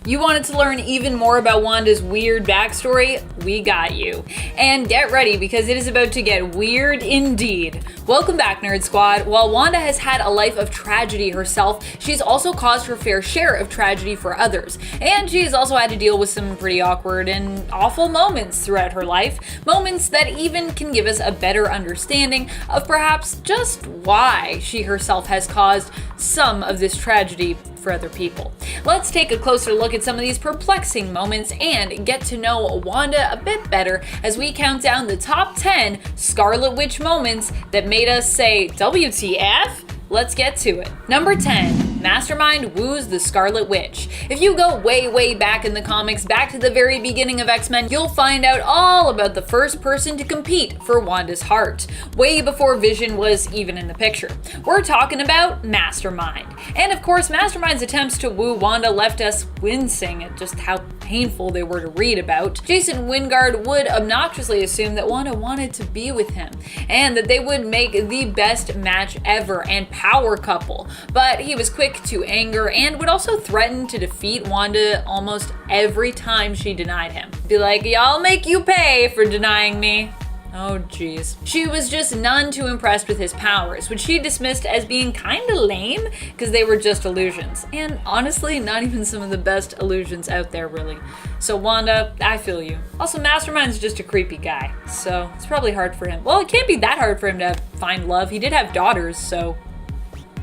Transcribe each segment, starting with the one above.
You wanted to learn even more about Wanda's weird backstory? We got you. And get ready because it is about to get weird indeed. Welcome back, Nerd Squad. While Wanda has had a life of tragedy herself, she's also caused her fair share of tragedy for others. And she has also had to deal with some pretty awkward and awful moments throughout her life. Moments that even can give us a better understanding of perhaps just why she herself has caused some of this tragedy for other people. Let's take a closer look at some of these perplexing moments and get to know Wanda a bit better as we count down the top 10 Scarlet Witch moments that made us say WTF? Let's get to it. Number 10, Mastermind woos the Scarlet Witch. If you go way back in the comics, back to the very beginning of X-Men, you'll find out all about the first person to compete for Wanda's heart, way before Vision was even in the picture. We're talking about Mastermind. And of course, Mastermind's attempts to woo Wanda left us wincing at just how painful they were to read about. Jason Wingard would obnoxiously assume that Wanda wanted to be with him, and that they would make the best match ever and power couple, but he was quick to anger and would also threaten to defeat Wanda almost every time she denied him. Be like, "Y'all make you pay for denying me." Oh geez. She was just none too impressed with his powers, which she dismissed as being kinda lame because they were just illusions. And honestly, not even some of the best illusions out there really. So Wanda, I feel you. Also, Mastermind's just a creepy guy, so it's probably hard for him. Well, it can't be that hard for him to find love. He did have daughters, so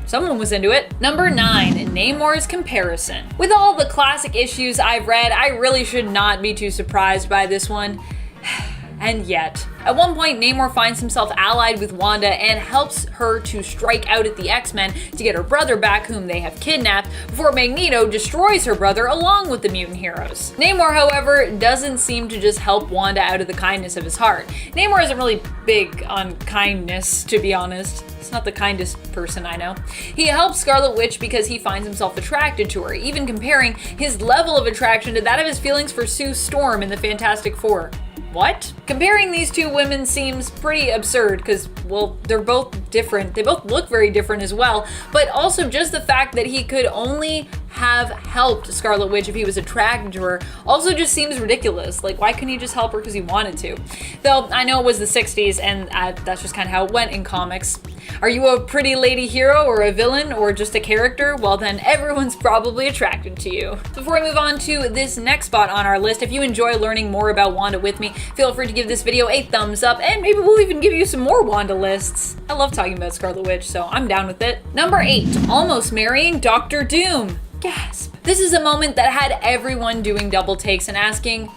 someone was into it. Number 9, NAMORS comparison. With all the classic issues I've read, I really should not be too surprised by this one. And yet, at one point, Namor finds himself allied with Wanda and helps her to strike out at the X-Men to get her brother back, whom they have kidnapped, before Magneto destroys her brother along with the mutant heroes. Namor, however, doesn't seem to just help Wanda out of the kindness of his heart. Namor isn't really big on kindness, to be honest. He's not the kindest person I know. He helps Scarlet Witch because he finds himself attracted to her, even comparing his level of attraction to that of his feelings for Sue Storm in the Fantastic Four. What? Comparing these two women seems pretty absurd because, well, they're both different. They both look very different as well, but also just the fact that he could only have helped Scarlet Witch if he was attracted to her also just seems ridiculous. Like, why couldn't he just help her because he wanted to? Though, I know it was the 60s and that's just kind of how it went in comics. Are you a pretty lady hero or a villain or just a character? Well, then everyone's probably attracted to you. Before we move on to this next spot on our list, if you enjoy learning more about Wanda with me, feel free to give this video a thumbs up and maybe we'll even give you some more Wanda lists. I love talking about Scarlet Witch, so I'm down with it. Number 8, almost marrying Dr. Doom. Gasp. This is a moment that had everyone doing double takes and asking,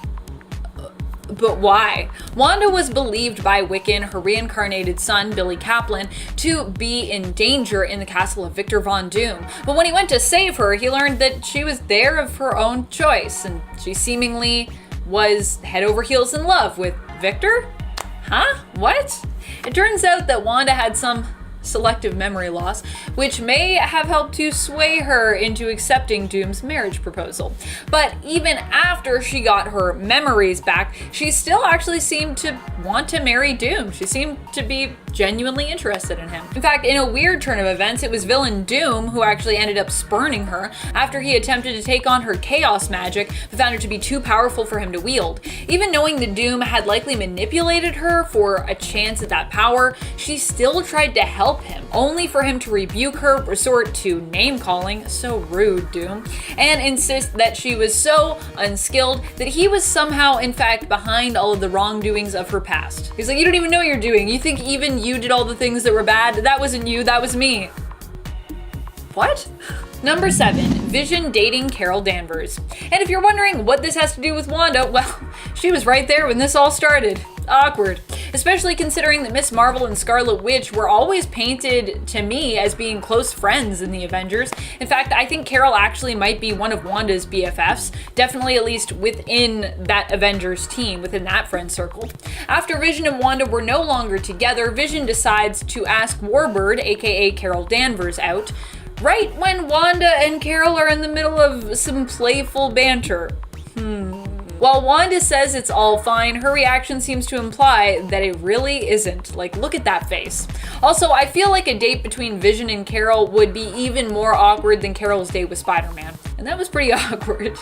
but why? Wanda was believed by Wiccan, her reincarnated son, Billy Kaplan, to be in danger in the castle of Victor Von Doom. But when he went to save her, he learned that she was there of her own choice, and she seemingly was head over heels in love with Victor? Huh? What? It turns out that Wanda had some selective memory loss, which may have helped to sway her into accepting Doom's marriage proposal. But even after she got her memories back, she still actually seemed to want to marry Doom. She seemed to be genuinely interested in him. In fact, in a weird turn of events, it was villain Doom who actually ended up spurning her after he attempted to take on her chaos magic but found her to be too powerful for him to wield. Even knowing that Doom had likely manipulated her for a chance at that power, she still tried to help him, only for him to rebuke her, resort to name-calling, so rude, Doom, and insist that she was so unskilled that he was somehow, in fact, behind all of the wrongdoings of her past. He's like, you don't even know what you're doing. You think even you did all the things that were bad? That wasn't you, that was me. What? Number 7, Vision dating Carol Danvers. And if you're wondering what this has to do with Wanda, well, she was right there when this all started. Awkward. Especially considering that Miss Marvel and Scarlet Witch were always painted to me as being close friends in the Avengers. In fact, I think Carol actually might be one of Wanda's BFFs, definitely at least within that Avengers team, within that friend circle. After Vision and Wanda were no longer together, Vision decides to ask Warbird, aka Carol Danvers, out, right when Wanda and Carol are in the middle of some playful banter. While Wanda says it's all fine, her reaction seems to imply that it really isn't. Like, look at that face. Also, I feel like a date between Vision and Carol would be even more awkward than Carol's date with Spider-Man. And that was pretty awkward.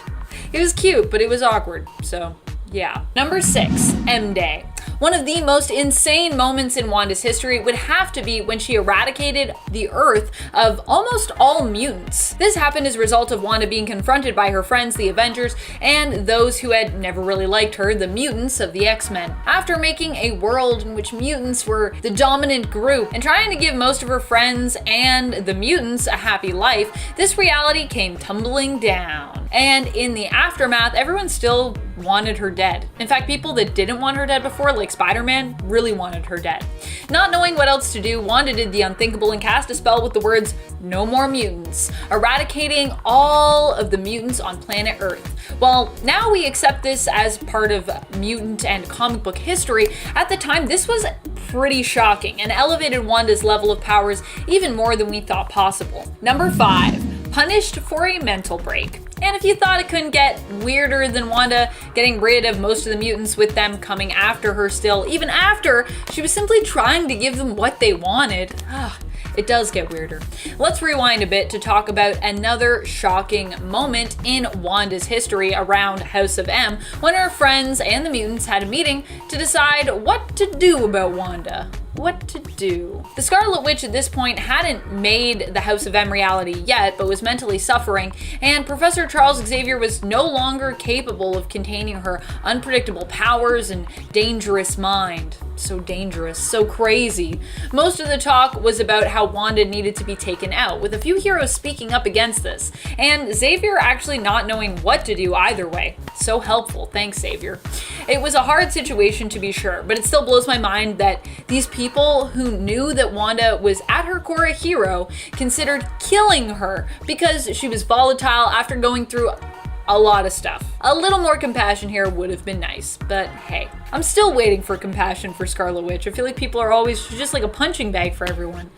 It was cute, but it was awkward, so yeah. Number 6, M-Day. One of the most insane moments in Wanda's history would have to be when she eradicated the Earth of almost all mutants. This happened as a result of Wanda being confronted by her friends, the Avengers, and those who had never really liked her, the mutants of the X-Men. After making a world in which mutants were the dominant group and trying to give most of her friends and the mutants a happy life, this reality came tumbling down. And in the aftermath, everyone still wanted her dead. In fact, people that didn't want her dead before, like Spider-Man, really wanted her dead. Not knowing what else to do, Wanda did the unthinkable and cast a spell with the words, "No more mutants," eradicating all of the mutants on planet Earth. While now we accept this as part of mutant and comic book history, at the time this was pretty shocking and elevated Wanda's level of powers even more than we thought possible. Number 5, punished for a mental break. And if you thought it couldn't get weirder than Wanda getting rid of most of the mutants with them coming after her still, even after she was simply trying to give them what they wanted, it does get weirder. Let's rewind a bit to talk about another shocking moment in Wanda's history around House of M, when her friends and the mutants had a meeting to decide what to do about Wanda. What to do. The Scarlet Witch at this point hadn't made the House of M reality yet, but was mentally suffering, and Professor Charles Xavier was no longer capable of containing her unpredictable powers and dangerous mind. So dangerous, so crazy. Most of the talk was about how Wanda needed to be taken out, with a few heroes speaking up against this, and Xavier actually not knowing what to do either way. So helpful, thanks Xavier. It was a hard situation to be sure, but it still blows my mind that these people who knew that Wanda was at her core a hero considered killing her because she was volatile after going through a lot of stuff. A little more compassion here would have been nice, but hey. I'm still waiting for compassion for Scarlet Witch. I feel like people are always just like a punching bag for everyone.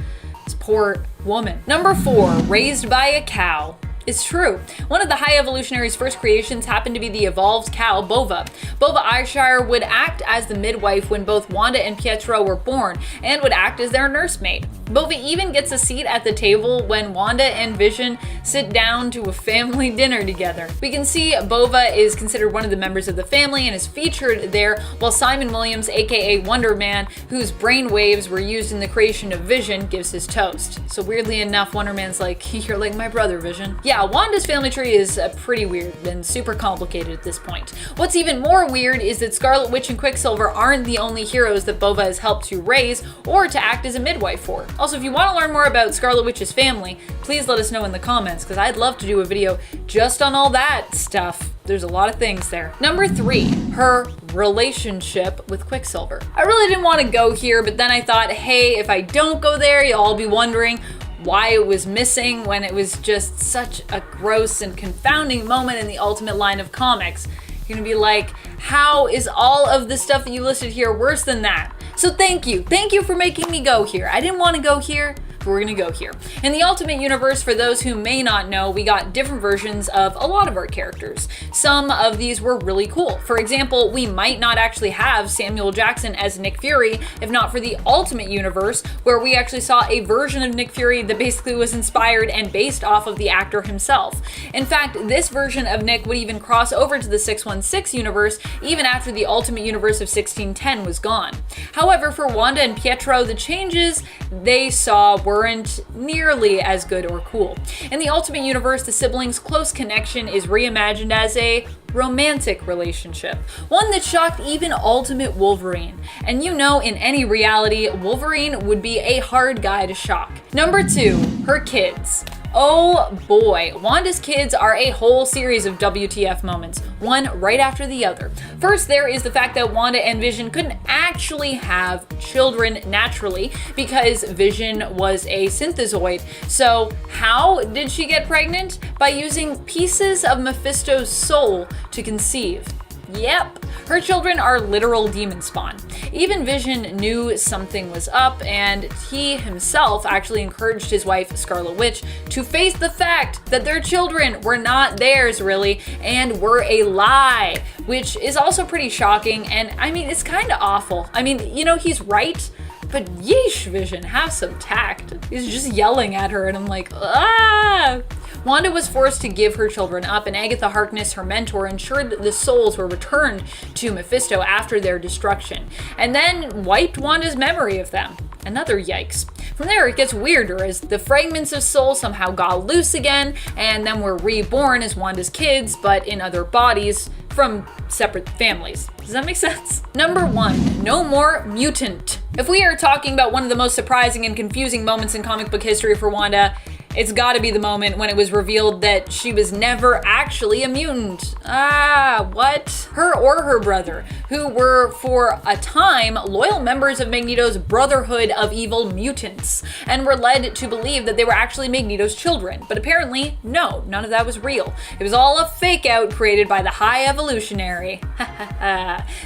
This poor woman. Number 4, raised by a cow. It's true. One of the High Evolutionary's first creations happened to be the evolved cow, Bova. Bova Eyeshire would act as the midwife when both Wanda and Pietro were born, and would act as their nursemaid. Bova even gets a seat at the table when Wanda and Vision sit down to a family dinner together. We can see Bova is considered one of the members of the family and is featured there, while Simon Williams, aka Wonder Man, whose brain waves were used in the creation of Vision, gives his toast. So weirdly enough, Wonder Man's like, "You're like my brother, Vision." Yeah, Wanda's family tree is pretty weird and super complicated at this point. What's even more weird is that Scarlet Witch and Quicksilver aren't the only heroes that Bova has helped to raise or to act as a midwife for. Also, if you want to learn more about Scarlet Witch's family, please let us know in the comments, because I'd love to do a video just on all that stuff. There's a lot of things there. Number 3, her relationship with Quicksilver. I really didn't want to go here, but then I thought, hey, if I don't go there, you'll all be wondering why it was missing when it was just such a gross and confounding moment in the Ultimate line of comics. You're gonna be like, how is all of the stuff that you listed here worse than that? So thank you for making me go here. I didn't want to go here, but we're gonna go here. In the Ultimate Universe, for those who may not know, we got different versions of a lot of our characters. Some of these were really cool. For example, we might not actually have Samuel Jackson as Nick Fury if not for the Ultimate Universe, where we actually saw a version of Nick Fury that basically was inspired and based off of the actor himself. In fact, this version of Nick would even cross over to the 616 universe even after the Ultimate Universe of 1610 was gone. However, for Wanda and Pietro, the changes they saw weren't nearly as good or cool. In the Ultimate Universe, the siblings' close connection is reimagined as a romantic relationship, one that shocked even Ultimate Wolverine. And you know, in any reality, Wolverine would be a hard guy to shock. Number 2, her kids. Oh boy, Wanda's kids are a whole series of WTF moments, one right after the other. First, there is the fact that Wanda and Vision couldn't actually have children naturally because Vision was a synthezoid. So how did she get pregnant? By using pieces of Mephisto's soul to conceive. Yep, her children are literal demon spawn. Even Vision knew something was up, and he himself actually encouraged his wife, Scarlet Witch, to face the fact that their children were not theirs really, and were a lie, which is also pretty shocking, and I mean, it's kind of awful. I mean, you know, he's right, but yeesh, Vision, have some tact. He's just yelling at her, and I'm like, ah! Wanda was forced to give her children up, and Agatha Harkness, her mentor, ensured that the souls were returned to Mephisto after their destruction, and then wiped Wanda's memory of them. Another yikes. From there, it gets weirder as the fragments of soul somehow got loose again, and then were reborn as Wanda's kids, but in other bodies from separate families. Does that make sense? Number 1, no more mutant. If we are talking about one of the most surprising and confusing moments in comic book history for Wanda, it's gotta be the moment when it was revealed that she was never actually a mutant. What? Her or her brother, who were for a time loyal members of Magneto's Brotherhood of Evil Mutants, and were led to believe that they were actually Magneto's children. But apparently, no, none of that was real. It was all a fake out created by the High Evolutionary,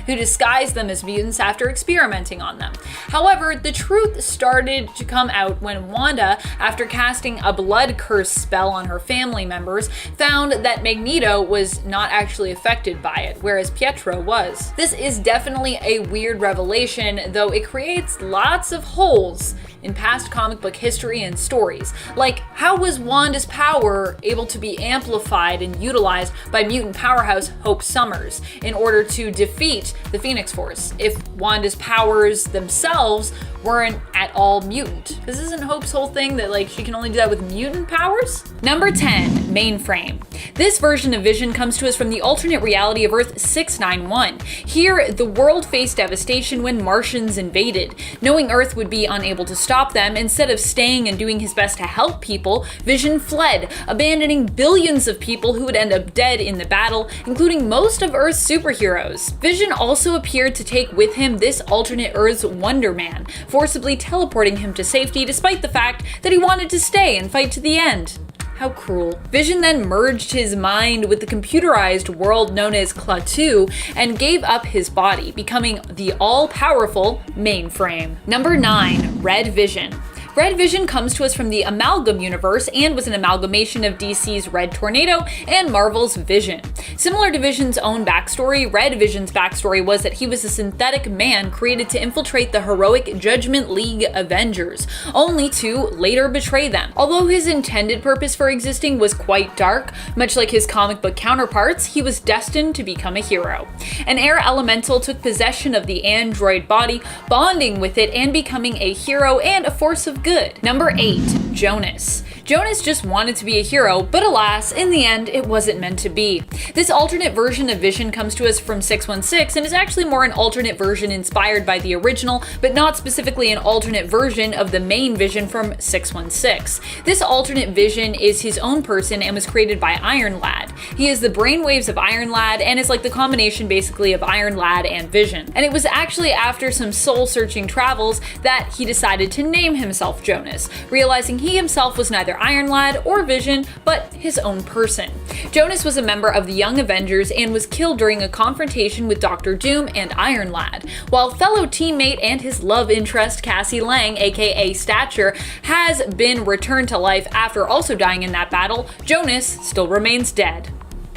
who disguised them as mutants after experimenting on them. However, the truth started to come out when Wanda, after casting a blood curse spell on her family members, found that Magneto was not actually affected by it, whereas Pietro was. This is definitely a weird revelation, though it creates lots of holes in past comic book history and stories. Like, how was Wanda's power able to be amplified and utilized by mutant powerhouse Hope Summers in order to defeat the Phoenix Force if Wanda's powers themselves weren't at all mutant? This isn't Hope's whole thing that, like, she can only do that with mutant powers? Number 10, MAINFRAME. This version of Vision comes to us from the alternate reality of Earth 691. Here, the world faced devastation when Martians invaded. Knowing Earth would be unable to stop them, instead of staying and doing his best to help people, Vision fled, abandoning billions of people who would end up dead in the battle, including most of Earth's superheroes. Vision also appeared to take with him this alternate Earth's Wonder Man, forcibly teleporting him to safety despite the fact that he wanted to stay and fight to the end. How cruel. Vision then merged his mind with the computerized world known as Klaatu and gave up his body, becoming the all-powerful MAINFRAME. Number 9, Red Vision. Red Vision comes to us from the Amalgam universe and was an amalgamation of DC's Red Tornado and Marvel's Vision. Similar to Vision's own backstory, Red Vision's backstory was that he was a synthetic man created to infiltrate the heroic Judgment League Avengers, only to later betray them. Although his intended purpose for existing was quite dark, much like his comic book counterparts, he was destined to become a hero. An air elemental took possession of the android body, bonding with it and becoming a hero and a force of good. Number 8, Jonas. Jonas just wanted to be a hero, but alas, in the end, it wasn't meant to be. This alternate version of Vision comes to us from 616 and is actually more an alternate version inspired by the original, but not specifically an alternate version of the main Vision from 616. This alternate Vision is his own person and was created by Iron Lad. He is the brainwaves of Iron Lad and is like the combination basically of Iron Lad and Vision. And it was actually after some soul-searching travels that he decided to name himself Jonas, realizing he himself was neither Iron Lad or Vision, but his own person. Jonas was a member of the Young Avengers and was killed during a confrontation with Dr. Doom and Iron Lad. While fellow teammate and his love interest Cassie Lang, aka Stature, has been returned to life after also dying in that battle, Jonas still remains dead.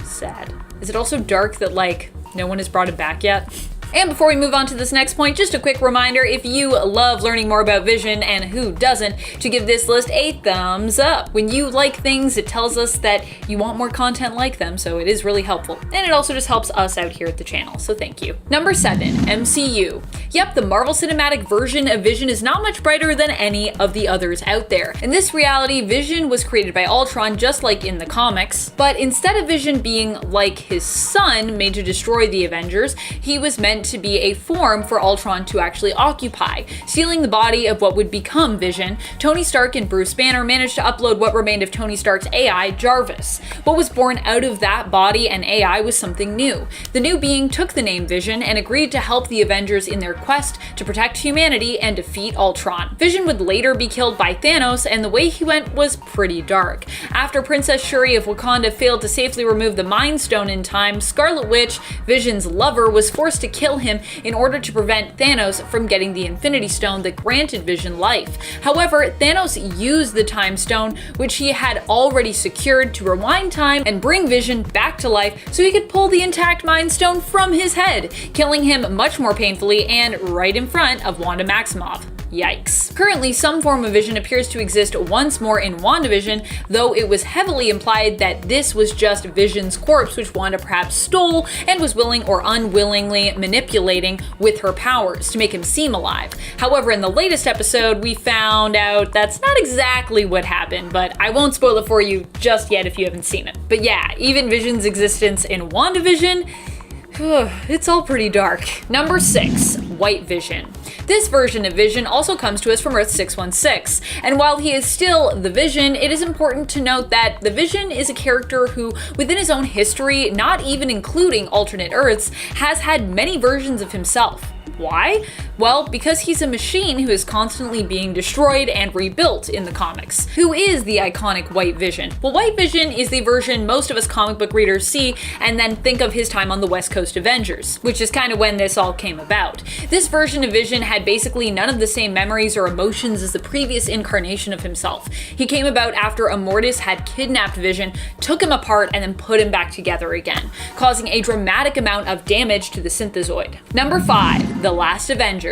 Sad. Is it also dark that, like, no one has brought him back yet? And before we move on to this next point, just a quick reminder, if you love learning more about Vision, and who doesn't, to give this list a thumbs up. When you like things, it tells us that you want more content like them, so it is really helpful. And it also just helps us out here at the channel, so thank you. Number 7, MCU. Yep, the Marvel Cinematic version of Vision is not much brighter than any of the others out there. In this reality, Vision was created by Ultron just like in the comics, but instead of Vision being like his son, made to destroy the Avengers, he was meant to be a form for Ultron to actually occupy. Stealing the body of what would become Vision, Tony Stark and Bruce Banner managed to upload what remained of Tony Stark's AI, Jarvis. What was born out of that body and AI was something new. The new being took the name Vision and agreed to help the Avengers in their quest to protect humanity and defeat Ultron. Vision would later be killed by Thanos, and the way he went was pretty dark. After Princess Shuri of Wakanda failed to safely remove the Mind Stone in time, Scarlet Witch, Vision's lover, was forced to kill him in order to prevent Thanos from getting the Infinity Stone that granted Vision life. However, Thanos used the Time Stone, which he had already secured, to rewind time and bring Vision back to life so he could pull the intact Mind Stone from his head, killing him much more painfully and right in front of Wanda Maximoff. Yikes. Currently, some form of Vision appears to exist once more in WandaVision, though it was heavily implied that this was just Vision's corpse, which Wanda perhaps stole and was willing or unwillingly manipulating with her powers to make him seem alive. However, in the latest episode, we found out that's not exactly what happened, but I won't spoil it for you just yet if you haven't seen it. But yeah, even Vision's existence in WandaVision, it's all pretty dark. Number 6, White Vision. This version of Vision also comes to us from Earth 616, and while he is still the Vision, it is important to note that the Vision is a character who, within his own history, not even including alternate Earths, has had many versions of himself. Why? Well, because he's a machine who is constantly being destroyed and rebuilt in the comics. Who is the iconic White Vision? Well, White Vision is the version most of us comic book readers see and then think of his time on the West Coast Avengers, which is kind of when this all came about. This version of Vision had basically none of the same memories or emotions as the previous incarnation of himself. He came about after Immortus had kidnapped Vision, took him apart, and then put him back together again, causing a dramatic amount of damage to the synthezoid. Number 5, The Last Avengers.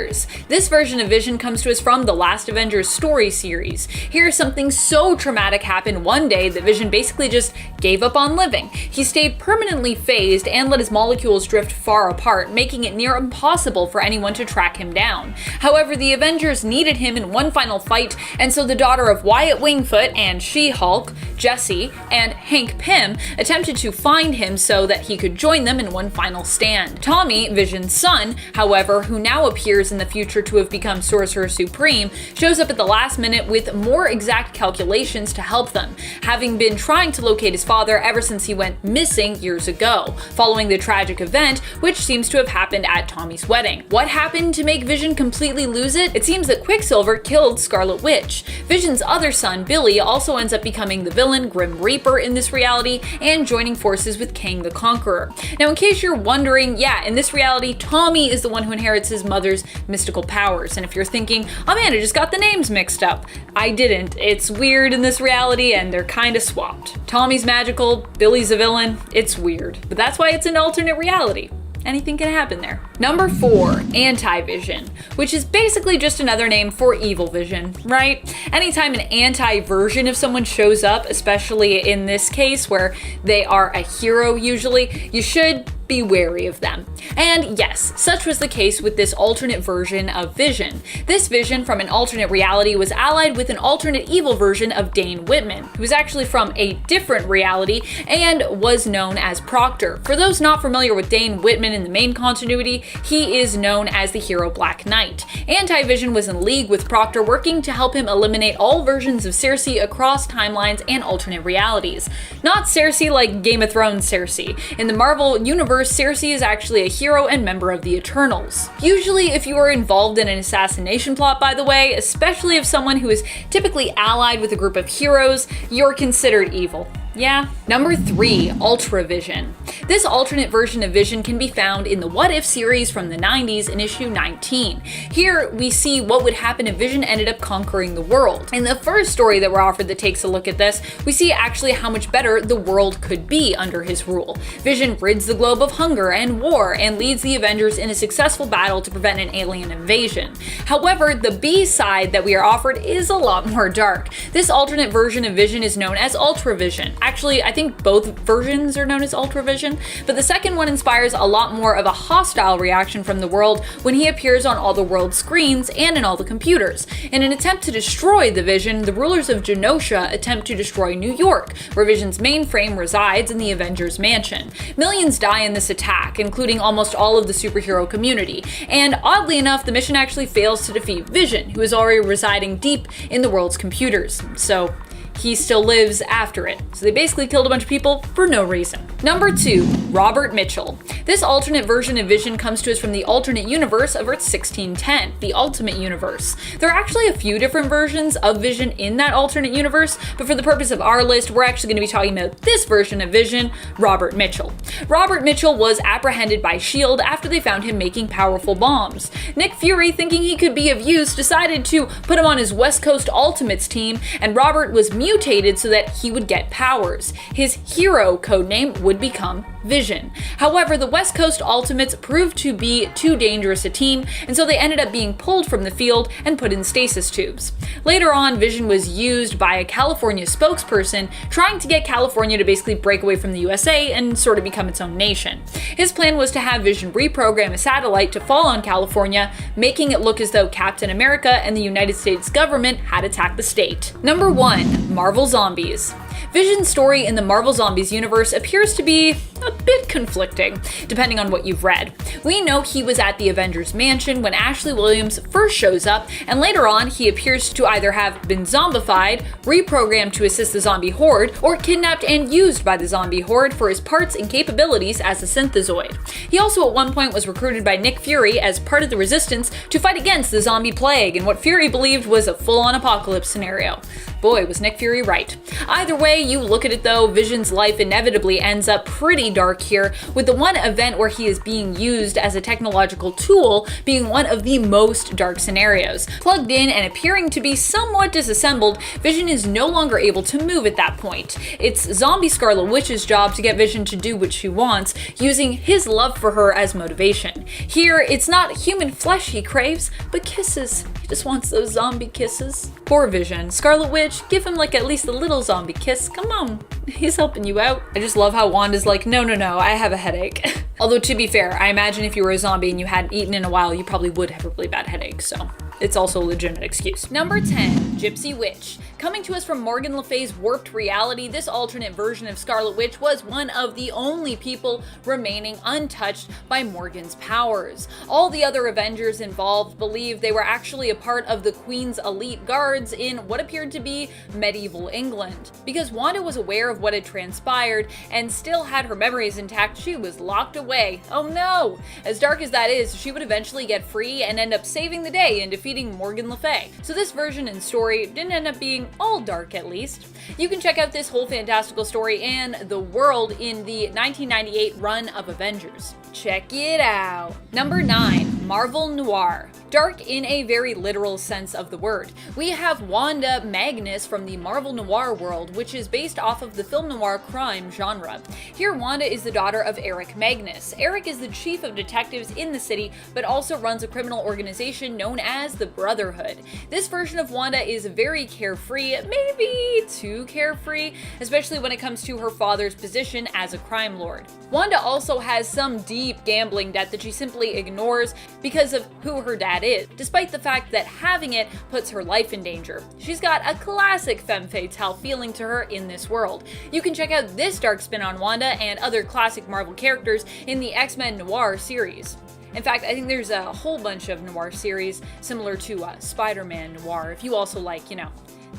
This version of Vision comes to us from the Last Avengers story series. Here, something so traumatic happened one day that Vision basically just gave up on living. He stayed permanently phased and let his molecules drift far apart, making it near impossible for anyone to track him down. However, the Avengers needed him in one final fight, and so the daughter of Wyatt Wingfoot and She-Hulk, Jessie, and Hank Pym attempted to find him so that he could join them in one final stand. Tommy, Vision's son, however, who now appears in the future to have become Sorcerer Supreme, shows up at the last minute with more exact calculations to help them, having been trying to locate his father ever since he went missing years ago, following the tragic event which seems to have happened at Tommy's wedding. What happened to make Vision completely lose it? It seems that Quicksilver killed Scarlet Witch. Vision's other son, Billy, also ends up becoming the villain Grim Reaper in this reality and joining forces with Kang the Conqueror. Now, in case you're wondering, yeah, in this reality, Tommy is the one who inherits his mother's mystical powers. And if you're thinking, oh man, I just got the names mixed up, I didn't. It's weird in this reality and they're kind of swapped. Tommy's magical, Billy's a villain. It's weird, but that's why it's an alternate reality. Anything can happen there. Number 4, Anti-Vision, which is basically just another name for Evil Vision, right? Anytime an anti-version of someone shows up, especially in this case where they are a hero usually, you should be wary of them. And yes, such was the case with this alternate version of Vision. This Vision from an alternate reality was allied with an alternate evil version of Dane Whitman, who was actually from a different reality and was known as Proctor. For those not familiar with Dane Whitman in the main continuity, he is known as the hero Black Knight. Anti-Vision was in league with Proctor, working to help him eliminate all versions of Cersei across timelines and alternate realities. Not Cersei like Game of Thrones Cersei. In the Marvel universe, Cersei is actually a hero and member of the Eternals. Usually, if you are involved in an assassination plot, by the way, especially of someone who is typically allied with a group of heroes, you're considered evil. Yeah. Number 3, Ultra Vision. This alternate version of Vision can be found in the What If series from the 90s in issue 19. Here, we see what would happen if Vision ended up conquering the world. In the first story that we're offered that takes a look at this, we see actually how much better the world could be under his rule. Vision rids the globe of hunger and war and leads the Avengers in a successful battle to prevent an alien invasion. However, the B side that we are offered is a lot more dark. This alternate version of Vision is known as Ultra Vision. Actually, I think both versions are known as Ultra Vision, but the second one inspires a lot more of a hostile reaction from the world when he appears on all the world's screens and in all the computers. In an attempt to destroy the Vision, the rulers of Genosha attempt to destroy New York, where Vision's mainframe resides in the Avengers Mansion. Millions die in this attack, including almost all of the superhero community, and oddly enough, the mission actually fails to defeat Vision, who is already residing deep in the world's computers. So he still lives after it. So they basically killed a bunch of people for no reason. Number 2, Robert Mitchell. This alternate version of Vision comes to us from the alternate universe of Earth 1610, the Ultimate Universe. There are actually a few different versions of Vision in that alternate universe, but for the purpose of our list, we're actually going to be talking about this version of Vision, Robert Mitchell. Robert Mitchell was apprehended by S.H.I.E.L.D. after they found him making powerful bombs. Nick Fury, thinking he could be of use, decided to put him on his West Coast Ultimates team, and Robert was mutated so that he would get powers. His hero codename would become Vision. However, the West Coast Ultimates proved to be too dangerous a team, and so they ended up being pulled from the field and put in stasis tubes. Later on, Vision was used by a California spokesperson trying to get California to basically break away from the USA and sort of become its own nation. His plan was to have Vision reprogram a satellite to fall on California, making it look as though Captain America and the United States government had attacked the state. Number 1. Marvel Zombies. Vision's story in the Marvel Zombies universe appears to be a bit conflicting, depending on what you've read. We know he was at the Avengers mansion when Ashley Williams first shows up, and later on he appears to either have been zombified, reprogrammed to assist the zombie horde, or kidnapped and used by the zombie horde for his parts and capabilities as a synthezoid. He also at one point was recruited by Nick Fury as part of the Resistance to fight against the zombie plague in what Fury believed was a full-on apocalypse scenario. Boy, was Nick Fury right. Either way you look at it though, Vision's life inevitably ends up pretty dark here, with the one event where he is being used as a technological tool being one of the most dark scenarios. Plugged in and appearing to be somewhat disassembled, Vision is no longer able to move at that point. It's zombie Scarlet Witch's job to get Vision to do what she wants, using his love for her as motivation. Here, it's not human flesh he craves, but kisses. He just wants those zombie kisses. Poor Vision. Scarlet Witch, give him like at least a little zombie kiss. Come on, he's helping you out. I just love how Wanda's like, no, I have a headache. Although to be fair, I imagine if you were a zombie and you hadn't eaten in a while, you probably would have a really bad headache, so it's also a legitimate excuse. Number 10, Gypsy Witch. Coming to us from Morgan Le Fay's warped reality, this alternate version of Scarlet Witch was one of the only people remaining untouched by Morgan's powers. All the other Avengers involved believed they were actually a part of the Queen's elite guards in what appeared to be medieval England. Because Wanda was aware of what had transpired and still had her memories intact, she was locked away. Oh no! As dark as that is, she would eventually get free and end up saving the day and defeating Morgan Le Fay. So this version and story didn't end up being all dark, at least. You can check out this whole fantastical story and the world in the 1998 run of Avengers. Check it out. Number 9, Marvel Noir. Dark in a very literal sense of the word. We have Wanda Magnus from the Marvel Noir world, which is based off of the film noir crime genre. Here, Wanda is the daughter of Eric Magnus. Eric is the chief of detectives in the city, but also runs a criminal organization known as the Brotherhood. This version of Wanda is very carefree, maybe too carefree, especially when it comes to her father's position as a crime lord. Wanda also has some deep gambling debt that she simply ignores because of who her dad is, despite the fact that having it puts her life in danger. She's got a classic femme fatale feeling to her in this world. You can check out this dark spin on Wanda and other classic Marvel characters in the X-Men Noir series. In fact, I think there's a whole bunch of noir series similar to Spider-Man Noir, if you also like,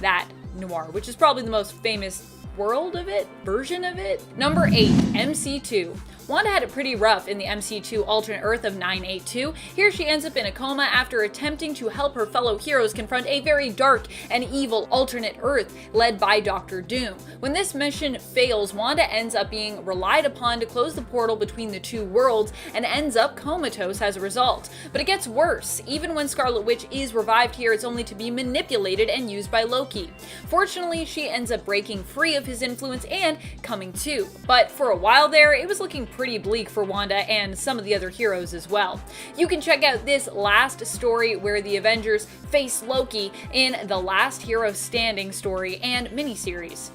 that noir, which is probably the most famous version of it. Number 8, MC2. Wanda had it pretty rough in the MC2 alternate Earth of 982. Here she ends up in a coma after attempting to help her fellow heroes confront a very dark and evil alternate Earth led by Dr. Doom. When this mission fails, Wanda ends up being relied upon to close the portal between the two worlds and ends up comatose as a result. But it gets worse. Even when Scarlet Witch is revived here, it's only to be manipulated and used by Loki. Fortunately, she ends up breaking free of his influence and coming to. But for a while there, it was looking pretty bleak for Wanda and some of the other heroes as well. You can check out this last story where the Avengers face Loki in the Last Hero Standing story and miniseries.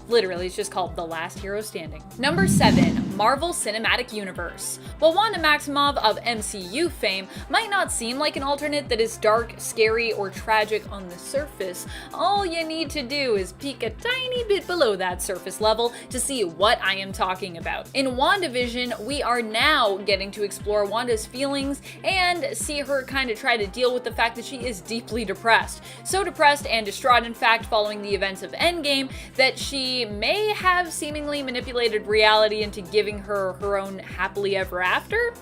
Literally, it's just called The Last Hero Standing. Number 7, Marvel Cinematic Universe. While Wanda Maximoff of MCU fame might not seem like an alternate that is dark, scary, or tragic on the surface, all you need to do is peek a tiny bit below that surface level to see what I am talking about. In WandaVision, we are now getting to explore Wanda's feelings and see her kind of try to deal with the fact that she is deeply depressed. So depressed and distraught, in fact, following the events of Endgame, that she may have seemingly manipulated reality into giving her her own happily ever after.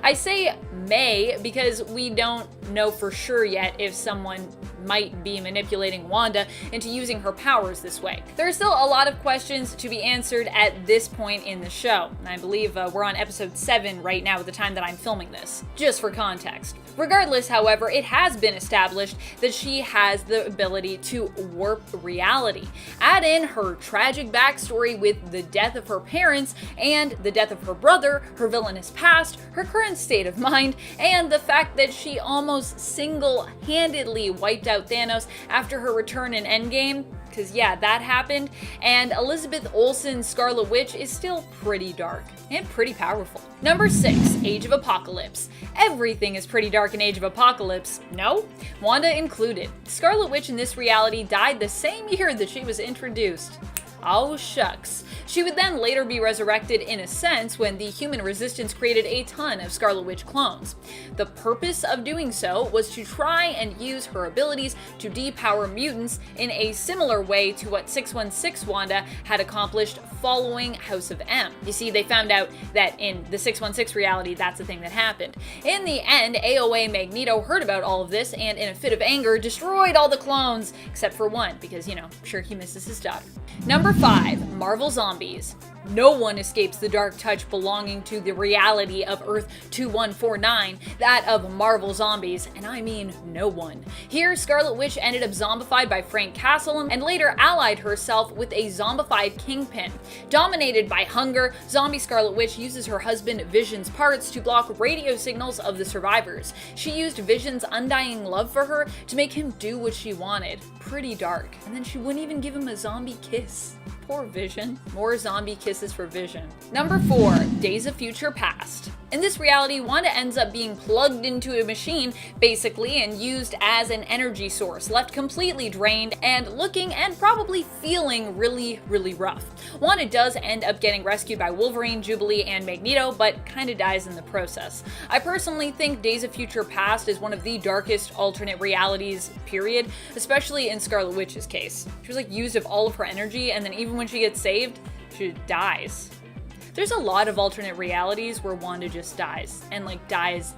I say may because we don't know for sure yet if someone might be manipulating Wanda into using her powers this way. There are still a lot of questions to be answered at this point in the show, and I believe we're on episode 7 right now at the time that I'm filming this, just for context. Regardless, however, it has been established that she has the ability to warp reality. Add in her tragic backstory with the death of her parents and the death of her brother, her villainous past, her current state of mind, and the fact that she almost single-handedly wiped out Thanos after her return in Endgame, because yeah, that happened, and Elizabeth Olsen's Scarlet Witch is still pretty dark and pretty powerful. Number 6, Age of Apocalypse. Everything is pretty dark in Age of Apocalypse, no? Wanda included. Scarlet Witch in this reality died the same year that she was introduced. Oh shucks. She would then later be resurrected in a sense when the human resistance created a ton of Scarlet Witch clones. The purpose of doing so was to try and use her abilities to depower mutants in a similar way to what 616 Wanda had accomplished following House of M. You see, they found out that in the 616 reality, that's the thing that happened. In the end, AOA Magneto heard about all of this and in a fit of anger destroyed all the clones, except for one, because, you know, I'm sure he misses his daughter. Number 5, Marvel Zombies. No one escapes the dark touch belonging to the reality of Earth 2149, that of Marvel Zombies, and I mean no one. Here, Scarlet Witch ended up zombified by Frank Castle and later allied herself with a zombified Kingpin. Dominated by hunger, zombie Scarlet Witch uses her husband Vision's parts to block radio signals of the survivors. She used Vision's undying love for her to make him do what she wanted. Pretty dark. And then she wouldn't even give him a zombie kiss. Poor Vision. More zombie kisses for Vision. Number 4, Days of Future Past. In this reality, Wanda ends up being plugged into a machine, basically, and used as an energy source, left completely drained and looking and probably feeling really, really rough. Wanda does end up getting rescued by Wolverine, Jubilee, and Magneto, but kinda dies in the process. I personally think Days of Future Past is one of the darkest alternate realities, period, especially in Scarlet Witch's case. She was like used of all of her energy, and then even when she gets saved, she dies. There's a lot of alternate realities where Wanda just dies, and like dies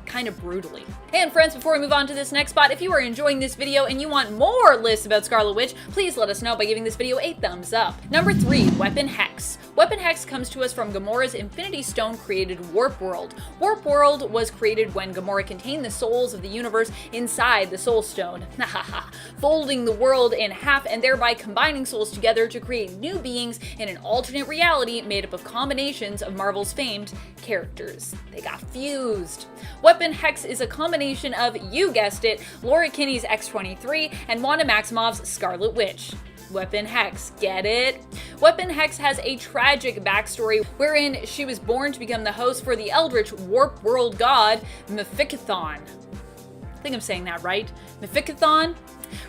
kind of brutally. And friends, before we move on to this next spot, if you are enjoying this video and you want more lists about Scarlet Witch, please let us know by giving this video a thumbs up. Number 3, Weapon Hex. Weapon Hex comes to us from Gamora's Infinity Stone created Warp World. Warp World was created when Gamora contained the souls of the universe inside the Soul Stone, folding the world in half and thereby combining souls together to create new beings in an alternate reality made up of combinations of Marvel's famed characters. They got fused. Weapon Hex is a combination of, you guessed it, Laura Kinney's X-23 and Wanda Maximoff's Scarlet Witch. Weapon Hex, get it? Weapon Hex has a tragic backstory wherein she was born to become the host for the eldritch warp world god Mephicathon. I think I'm saying that right. Mephicathon?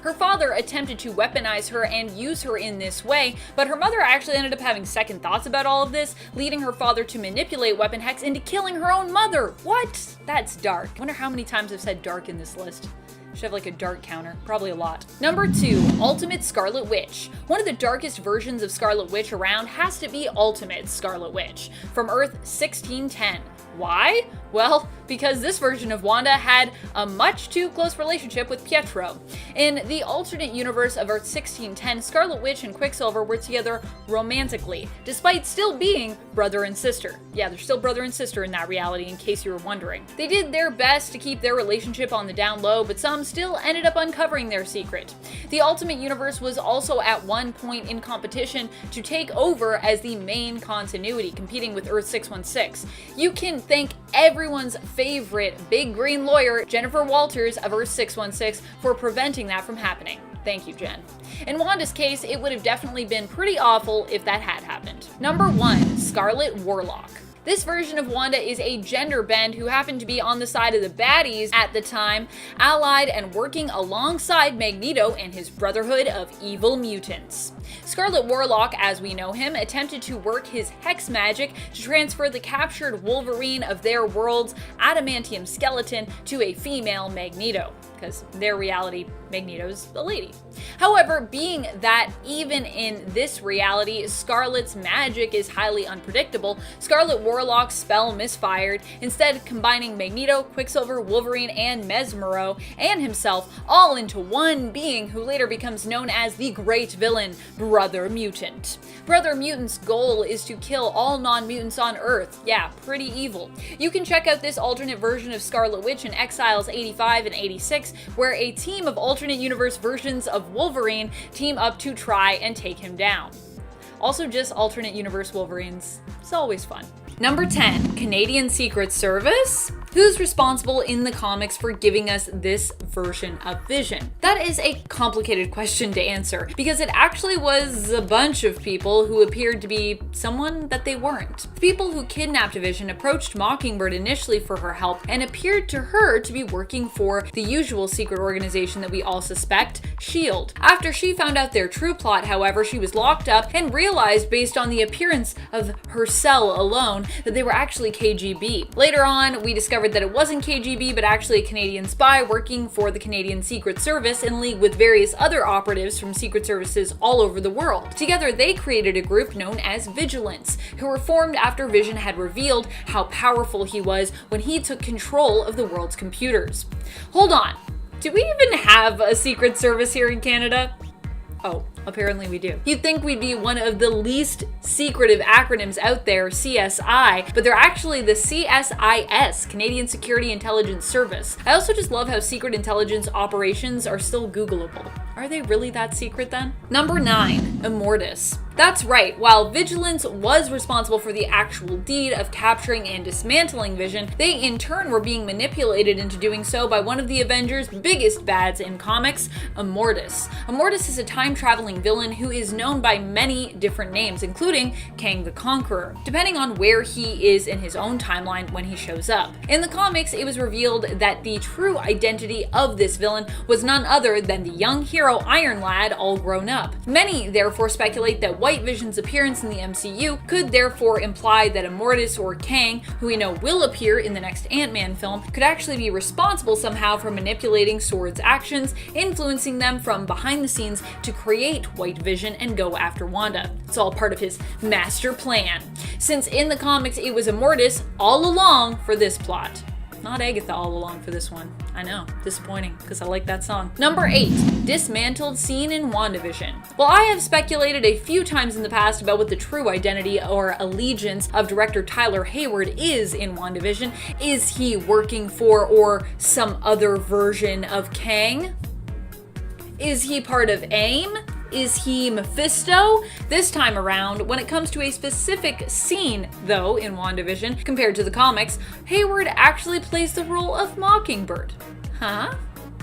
Her father attempted to weaponize her and use her in this way, but her mother actually ended up having second thoughts about all of this, leading her father to manipulate Weapon Hex into killing her own mother. What? That's dark. I wonder how many times I've said dark in this list. Should have like a dark counter. Probably a lot. Number 2, Ultimate Scarlet Witch. One of the darkest versions of Scarlet Witch around has to be Ultimate Scarlet Witch from Earth 1610. Why? Well, because this version of Wanda had a much too close relationship with Pietro. In the alternate universe of Earth 1610, Scarlet Witch and Quicksilver were together romantically, despite still being brother and sister. Yeah, they're still brother and sister in that reality, in case you were wondering. They did their best to keep their relationship on the down low, but some still ended up uncovering their secret. The Ultimate Universe was also at one point in competition to take over as the main continuity, competing with Earth 616. You can thank everyone's favorite big green lawyer, Jennifer Walters of Earth 616, for preventing that from happening. Thank you, Jen. In Wanda's case, it would have definitely been pretty awful if that had happened. Number 1, Scarlet Warlock. This version of Wanda is a gender bend who happened to be on the side of the baddies at the time, allied and working alongside Magneto and his Brotherhood of Evil Mutants. Scarlet Warlock, as we know him, attempted to work his hex magic to transfer the captured Wolverine of their world's adamantium skeleton to a female Magneto, because their reality, Magneto's a lady. However, being that even in this reality, Scarlet's magic is highly unpredictable, Scarlet Warlock's spell misfired, instead combining Magneto, Quicksilver, Wolverine, and Mesmero, and himself all into one being who later becomes known as the great villain, Brother Mutant. Brother Mutant's goal is to kill all non-mutants on Earth. Yeah, pretty evil. You can check out this alternate version of Scarlet Witch in Exiles 85 and 86, where a team of alternate universe versions of Wolverine team up to try and take him down. Also, just alternate universe Wolverines. It's always fun. Number 10, Canadian Secret Service? Who's responsible in the comics for giving us this version of Vision? That is a complicated question to answer, because it actually was a bunch of people who appeared to be someone that they weren't. The people who kidnapped Vision approached Mockingbird initially for her help and appeared to her to be working for the usual secret organization that we all suspect, S.H.I.E.L.D. After she found out their true plot, however, she was locked up and realized based on the appearance of her cell alone that they were actually KGB. Later on, we discovered that it wasn't KGB, but actually a Canadian spy working for the Canadian Secret Service in league with various other operatives from secret services all over the world. Together, they created a group known as Vigilance, who were formed after Vision had revealed how powerful he was when he took control of the world's computers. Hold on, do we even have a Secret Service here in Canada? Oh, apparently we do. You'd think we'd be one of the least secretive acronyms out there, CSI, but they're actually the CSIS, Canadian Security Intelligence Service. I also just love how secret intelligence operations are still Googleable. Are they really that secret then? Number 9, Immortus. That's right, while Vigilance was responsible for the actual deed of capturing and dismantling Vision, they in turn were being manipulated into doing so by one of the Avengers' biggest bads in comics, Immortus. Immortus is a time-traveling villain who is known by many different names, including Kang the Conqueror, depending on where he is in his own timeline when he shows up. In the comics, it was revealed that the true identity of this villain was none other than the young hero Iron Lad all grown up. Many therefore speculate that White Vision's appearance in the MCU could therefore imply that Immortus or Kang, who we know will appear in the next Ant-Man film, could actually be responsible somehow for manipulating Sword's actions, influencing them from behind the scenes to create White Vision and go after Wanda. It's all part of his master plan, since in the comics it was Immortus all along for this plot. Not Agatha all along for this one. I know, disappointing, because I like that song. Number 8, dismantled scene in WandaVision. Well, I have speculated a few times in the past about what the true identity or allegiance of director Tyler Hayward is in WandaVision. Is he working for or some other version of Kang? Is he part of AIM? Is he Mephisto? This time around, when it comes to a specific scene, though, in WandaVision, compared to the comics, Hayward actually plays the role of Mockingbird. Huh?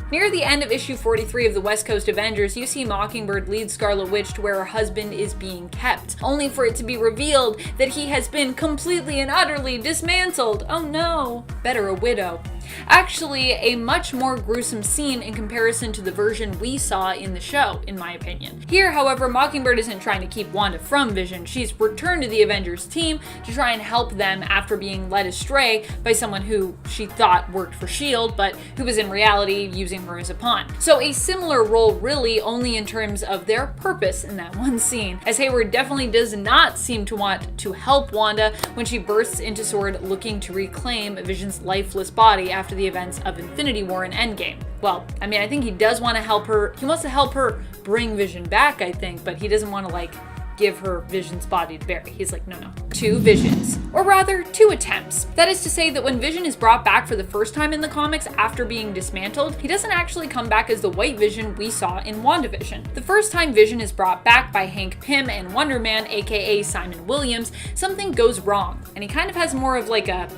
Near the end of issue 43 of the West Coast Avengers, you see Mockingbird lead Scarlet Witch to where her husband is being kept, only for it to be revealed that he has been completely and utterly dismantled. Oh no. Better a widow. Actually, a much more gruesome scene in comparison to the version we saw in the show, in my opinion. Here, however, Mockingbird isn't trying to keep Wanda from Vision. She's returned to the Avengers team to try and help them after being led astray by someone who she thought worked for S.H.I.E.L.D., but who was in reality using her as a pawn. So a similar role, really, only in terms of their purpose in that one scene, as Hayward definitely does not seem to want to help Wanda when she bursts into Sword looking to reclaim Vision's lifeless body after the events of Infinity War and Endgame. Well, I mean, I think he does want to help her. He wants to help her bring Vision back, I think, but he doesn't want to, like, give her Vision's body to bury. He's like, no. 2 visions. Or rather, 2 attempts. That is to say that when Vision is brought back for the first time in the comics after being dismantled, he doesn't actually come back as the White Vision we saw in WandaVision. The first time Vision is brought back by Hank Pym and Wonder Man, aka Simon Williams, something goes wrong, and he kind of has more of like a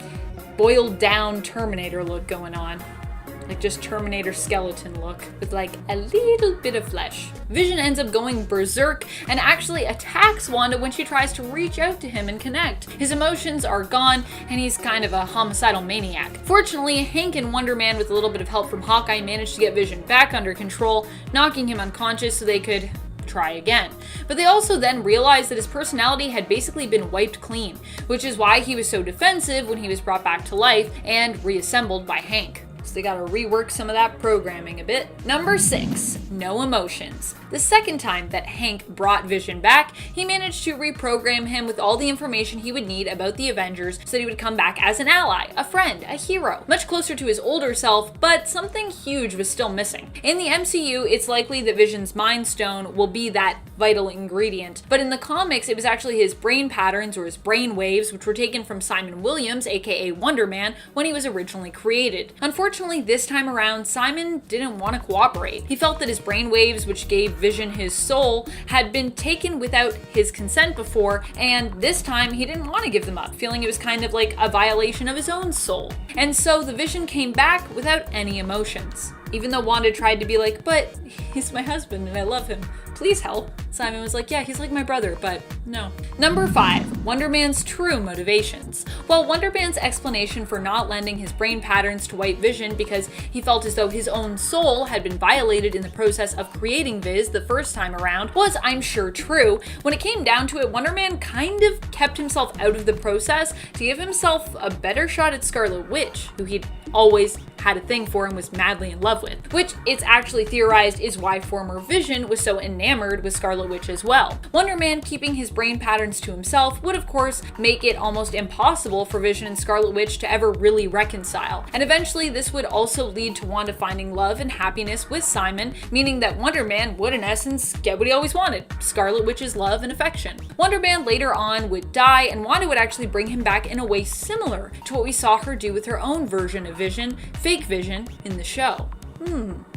boiled down Terminator look going on. Like just Terminator skeleton look with like a little bit of flesh. Vision ends up going berserk and actually attacks Wanda when she tries to reach out to him and connect. His emotions are gone and he's kind of a homicidal maniac. Fortunately, Hank and Wonder Man, with a little bit of help from Hawkeye, managed to get Vision back under control, knocking him unconscious so they could try again. But they also then realized that his personality had basically been wiped clean, which is why he was so defensive when he was brought back to life and reassembled by Hank. So they gotta rework some of that programming a bit. Number 6, no emotions. The second time that Hank brought Vision back, he managed to reprogram him with all the information he would need about the Avengers so that he would come back as an ally, a friend, a hero, much closer to his older self, but something huge was still missing. In the MCU, it's likely that Vision's Mind Stone will be that vital ingredient, but in the comics, it was actually his brain patterns or his brain waves, which were taken from Simon Williams, aka Wonder Man, when he was originally created. Unfortunately, this time around, Simon didn't want to cooperate. He felt that his brain waves, which gave Vision his soul, had been taken without his consent before, and this time he didn't want to give them up, feeling it was kind of like a violation of his own soul. And so the Vision came back without any emotions. Even though Wanda tried to be like, but he's my husband and I love him, please help, Simon was like, yeah, he's like my brother, but no. Number 5, Wonder Man's true motivations. While Wonder Man's explanation for not lending his brain patterns to White Vision because he felt as though his own soul had been violated in the process of creating Viz the first time around was, I'm sure, true, when it came down to it, Wonder Man kind of kept himself out of the process to give himself a better shot at Scarlet Witch, who he'd always had a thing for and was madly in love with, which it's actually theorized is why former Vision was so enamored with Scarlet Witch as well. Wonder Man keeping his brain patterns to himself would of course make it almost impossible for Vision and Scarlet Witch to ever really reconcile, and eventually this would also lead to Wanda finding love and happiness with Simon, meaning that Wonder Man would in essence get what he always wanted, Scarlet Witch's love and affection. Wonder Man later on would die, and Wanda would actually bring him back in a way similar to what we saw her do with her own version of Vision, Fake Vision, in the show.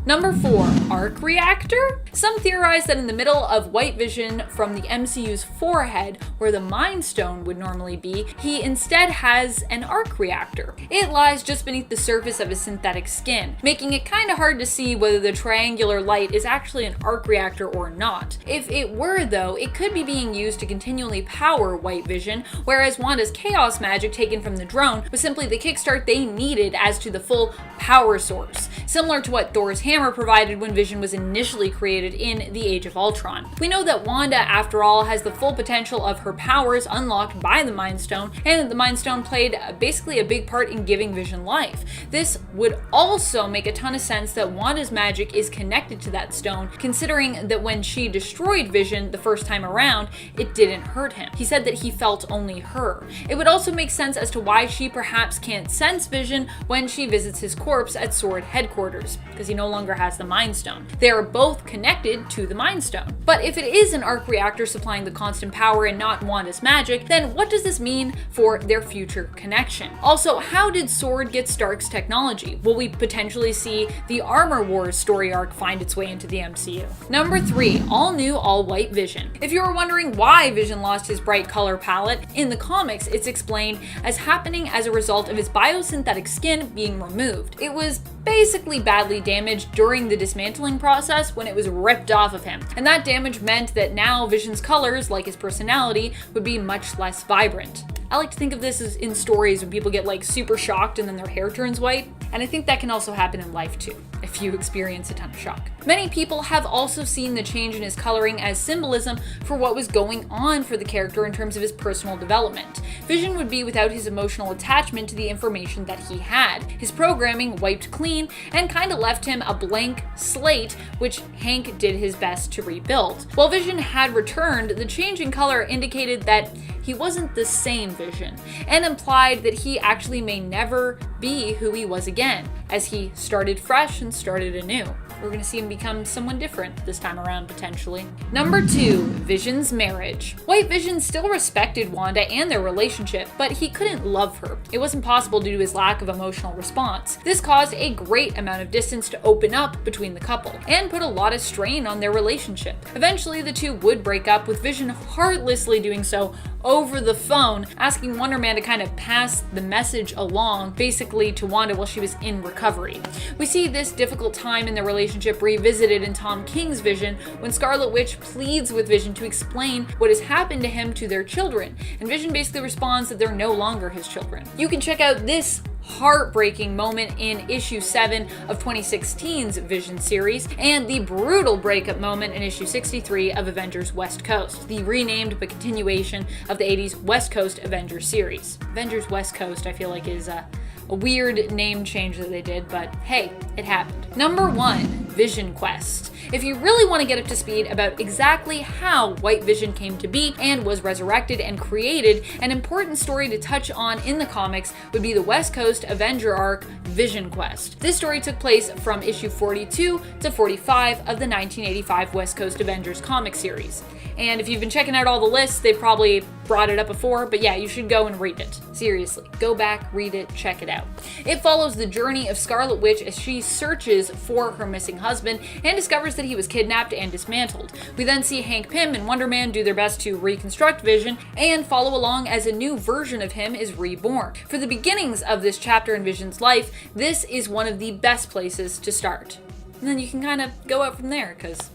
Number 4, arc reactor? Some theorize that in the middle of White Vision from the MCU's forehead, where the Mind Stone would normally be, he instead has an arc reactor. It lies just beneath the surface of his synthetic skin, making it kind of hard to see whether the triangular light is actually an arc reactor or not. If it were though, it could be being used to continually power White Vision, whereas Wanda's chaos magic taken from the drone was simply the kickstart they needed as to the full power source, similar to what Thor's hammer provided when Vision was initially created in the Age of Ultron. We know that Wanda, after all, has the full potential of her powers unlocked by the Mind Stone, and that the Mind Stone played basically a big part in giving Vision life. This would also make a ton of sense that Wanda's magic is connected to that stone, considering that when she destroyed Vision the first time around, it didn't hurt him. He said that he felt only her. It would also make sense as to why she perhaps can't sense Vision when she visits his corpse at SWORD headquarters, because he no longer has the Mind Stone. They are both connected to the Mind Stone. But if it is an arc reactor supplying the constant power and not Wanda's magic, then what does this mean for their future connection? Also, how did SWORD get Stark's technology? Will we potentially see the Armor Wars story arc find its way into the MCU? Number 3, all new, all white Vision. If you were wondering why Vision lost his bright color palette, in the comics it's explained as happening as a result of his biosynthetic skin being removed. It was basically badly damaged during the dismantling process when it was ripped off of him, and that damage meant that now Vision's colors, like his personality, would be much less vibrant. I like to think of this as in stories when people get like super shocked and then their hair turns white, and I think that can also happen in life too, if you experience a ton of shock. Many people have also seen the change in his coloring as symbolism for what was going on for the character in terms of his personal development. Vision would be without his emotional attachment to the information that he had. His programming wiped clean and kind of left him a blank slate, which Hank did his best to rebuild. While Vision had returned, the change in color indicated that he wasn't the same Vision, and implied that he actually may never be who he was again, as he started fresh and started anew. We're gonna see him become someone different this time around, potentially. Number 2, Vision's marriage. White Vision still respected Wanda and their relationship, but he couldn't love her. It wasn't possible due to his lack of emotional response. This caused a great amount of distance to open up between the couple, and put a lot of strain on their relationship. Eventually, the two would break up, with Vision heartlessly doing so over the phone, asking Wonder Man to kind of pass the message along, basically to Wanda while she was in recovery. We see this difficult time in their relationship revisited in Tom King's Vision, when Scarlet Witch pleads with Vision to explain what has happened to him to their children, and Vision basically responds that they're no longer his children. You can check out this heartbreaking moment in issue 7 of 2016's Vision series, and the brutal breakup moment in issue 63 of Avengers West Coast, the renamed but continuation of the 80s West Coast Avengers series. Avengers West Coast, I feel like, is a weird name change that they did, but hey, it happened. Number 1, Vision Quest. If you really want to get up to speed about exactly how White Vision came to be and was resurrected and created, an important story to touch on in the comics would be the West Coast Avenger arc, Vision Quest. This story took place from issue 42 to 45 of the 1985 West Coast Avengers comic series. And if you've been checking out all the lists, they've probably brought it up before, but yeah, you should go and read it. Seriously, go back, read it, check it out. It follows the journey of Scarlet Witch as she searches for her missing husband and discovers that he was kidnapped and dismantled. We then see Hank Pym and Wonder Man do their best to reconstruct Vision and follow along as a new version of him is reborn. For the beginnings of this chapter in Vision's life, this is one of the best places to start. And then you can kind of go out from there, because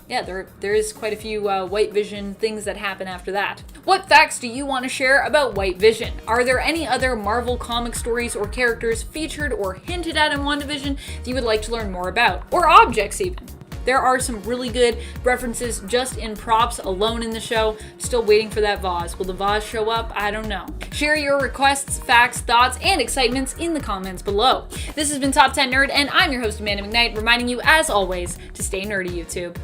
yeah, there is quite a few White Vision things that happen after that. What facts do you want to share about White Vision? Are there any other Marvel comic stories or characters featured or hinted at in WandaVision that you would like to learn more about? Or objects even? There are some really good references just in props alone in the show. Still waiting for that vase. Will the vase show up? I don't know. Share your requests, facts, thoughts, and excitements in the comments below. This has been Top 10 Nerd, and I'm your host, Amanda McKnight, reminding you, as always, to stay nerdy, YouTube.